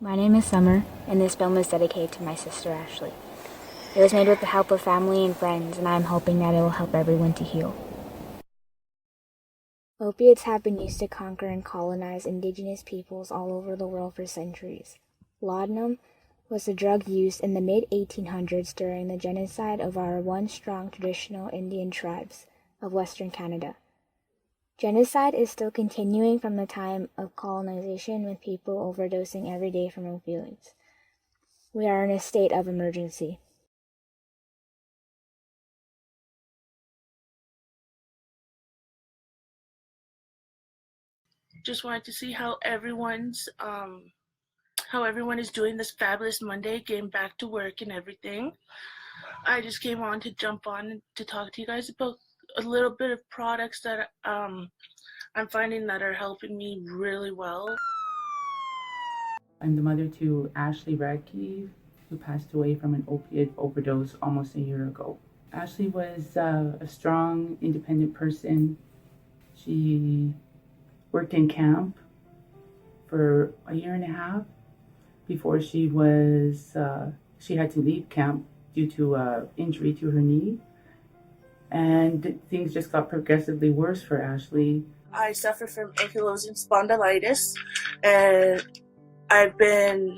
My name is Summer, and this film is dedicated to my sister Ashley. It was made with the help of family and friends, and I am hoping that it will help everyone to heal. Opiates have been used to conquer and colonize indigenous peoples all over the world for centuries. Laudanum was a drug used in the mid-1800s during the genocide of our once-strong traditional Indian tribes of Western Canada. Genocide is still continuing from the time of colonization, with people overdosing every day from opioids. We are in a state of emergency. Just wanted to see how everyone is doing this fabulous Monday, getting back to work and everything. I just came on to jump on to talk to you guys about a little bit of products that I'm finding that are helping me really well. I'm the mother to Ashley Radke, who passed away from an opiate overdose almost a year ago. Ashley was a strong, independent person. She worked in camp for a year and a half before she had to leave camp due to injury to her knee. And things just got progressively worse for Ashley. I suffer from ankylosing spondylitis, and I've been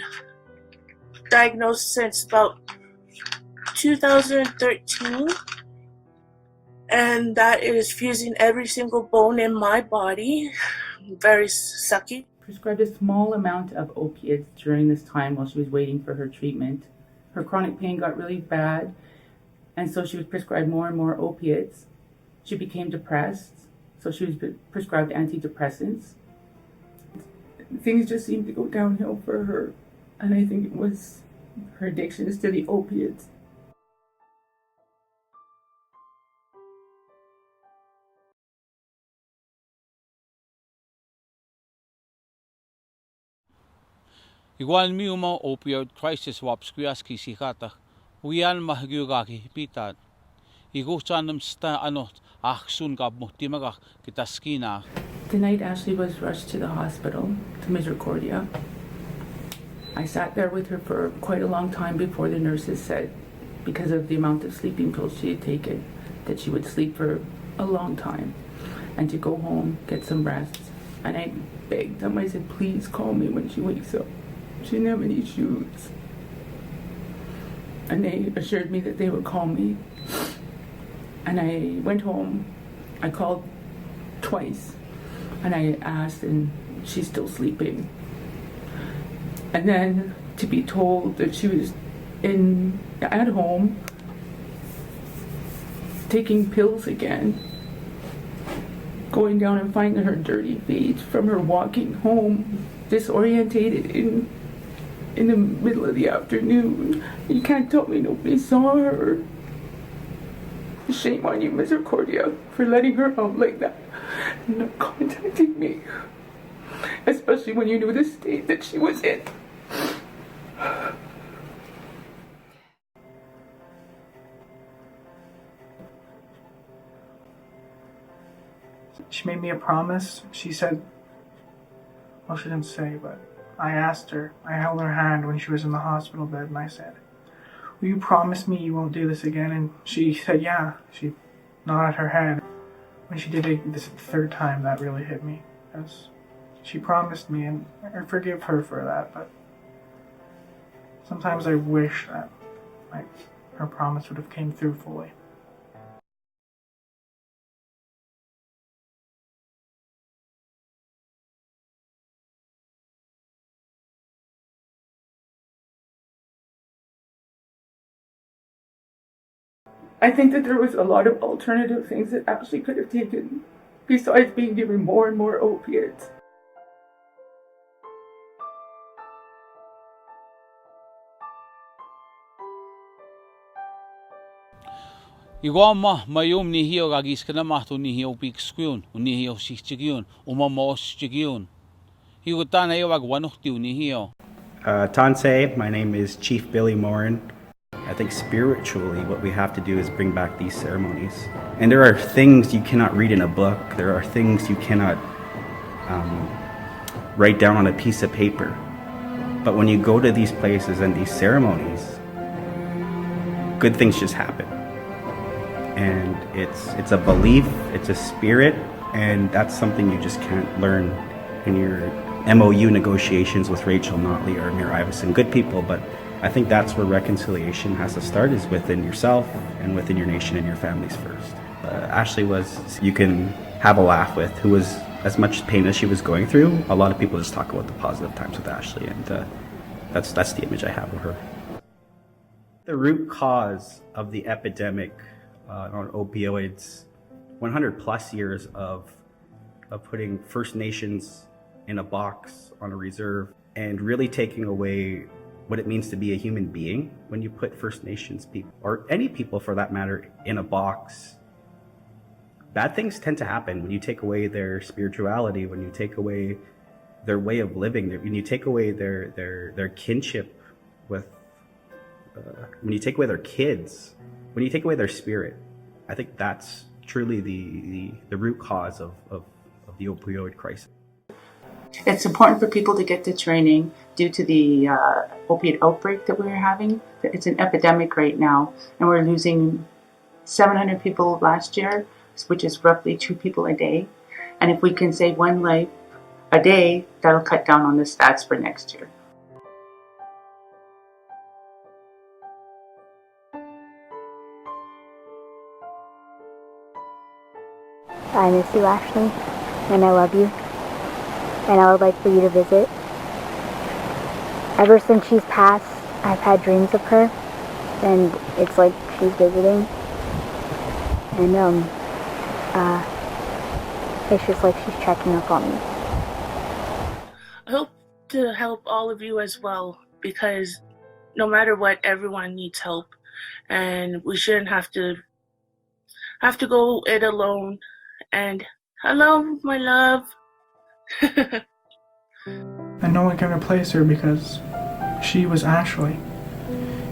diagnosed since about 2013, and that is fusing every single bone in my body. Very sucky. Prescribed a small amount of opiates during this time while she was waiting for her treatment. Her chronic pain got really bad, and so she was prescribed more and more opiates. She became depressed, so she was prescribed antidepressants. Things just seemed to go downhill for her, and I think it was her addictions to the opiates. Igual mi uma opioid crisis waps kuyaski sikata. Uyan mahgyugaki hipitat. Iguchanum sta anot achsun gab muhtimaga kitaskina. Tonight, Ashley was rushed to the hospital, to Misericordia. I sat there with her for quite a long time before the nurses said, because of the amount of sleeping pills she had taken, that she would sleep for a long time and to go home, get some rest. And I begged them, I said, please call me when she wakes up. She didn't have any shoes. And they assured me that they would call me. And I went home. I called twice. And I asked, and she's still sleeping. And then to be told that she was at home taking pills again, going down and finding her dirty feet from her walking home, disorientated in the middle of the afternoon. You can't tell me nobody saw her. Shame on you, Misericordia, for letting her out like that and not contacting me, especially when you knew the state that she was in. She made me a promise. She said, well, she didn't say, but I asked her, I held her hand when she was in the hospital bed, and I said, will you promise me you won't do this again? And she said, yeah. She nodded her head. When she did it this third time, that really hit me, because she promised me, and I forgive her for that, but sometimes I wish that her promise would have came through fully. I think that there was a lot of alternative things that Ashley could have taken besides being given more and more opiates. Iguama mayum ni hiyo gagis kana mahtu ni hiyo pikskun, ni hiyo sichigyon, umamos chigyon. Higutana hiyo wagwanuktiu ni hiyo. Tansei, my name is Chief Billy Morin. I think spiritually what we have to do is bring back these ceremonies. And there are things you cannot read in a book. There are things you cannot write down on a piece of paper. But when you go to these places and these ceremonies, good things just happen. And it's a belief, it's a spirit, and that's something you just can't learn in your MOU negotiations with Rachel Notley or Amir Iverson. Good people, but I think that's where reconciliation has to start, is within yourself and within your nation and your families first. Ashley was, you can have a laugh with, who was, as much pain as she was going through, a lot of people just talk about the positive times with Ashley, and that's the image I have of her. The root cause of the epidemic on opioids, 100 plus years of putting First Nations in a box on a reserve, and really taking away what it means to be a human being. When you put First Nations people, or any people for that matter, in a box, bad things tend to happen. When you take away their spirituality, when you take away their way of living, when you take away their kinship with, when you take away their kids, when you take away their spirit, I think that's truly the root cause of the opioid crisis. It's important for people to get the training due to the opiate outbreak that we're having. It's an epidemic right now, and we're losing 700 people last year, which is roughly 2 people a day. And if we can save 1 life a day, that'll cut down on the stats for next year. I miss you, Ashley, and I love you, and I would like for you to visit. Ever since she's passed, I've had dreams of her, and it's like she's visiting, and it's just like she's checking up on me. I hope to help all of you as well, because no matter what, everyone needs help, and we shouldn't have to go it alone. And hello, my love. And no one can replace her, because she was Ashley.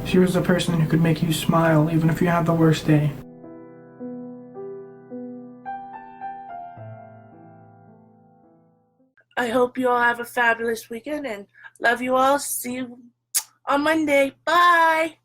She was the person who could make you smile even if you had the worst day. I hope you all have a fabulous weekend, and love you all. See you on Monday. Bye.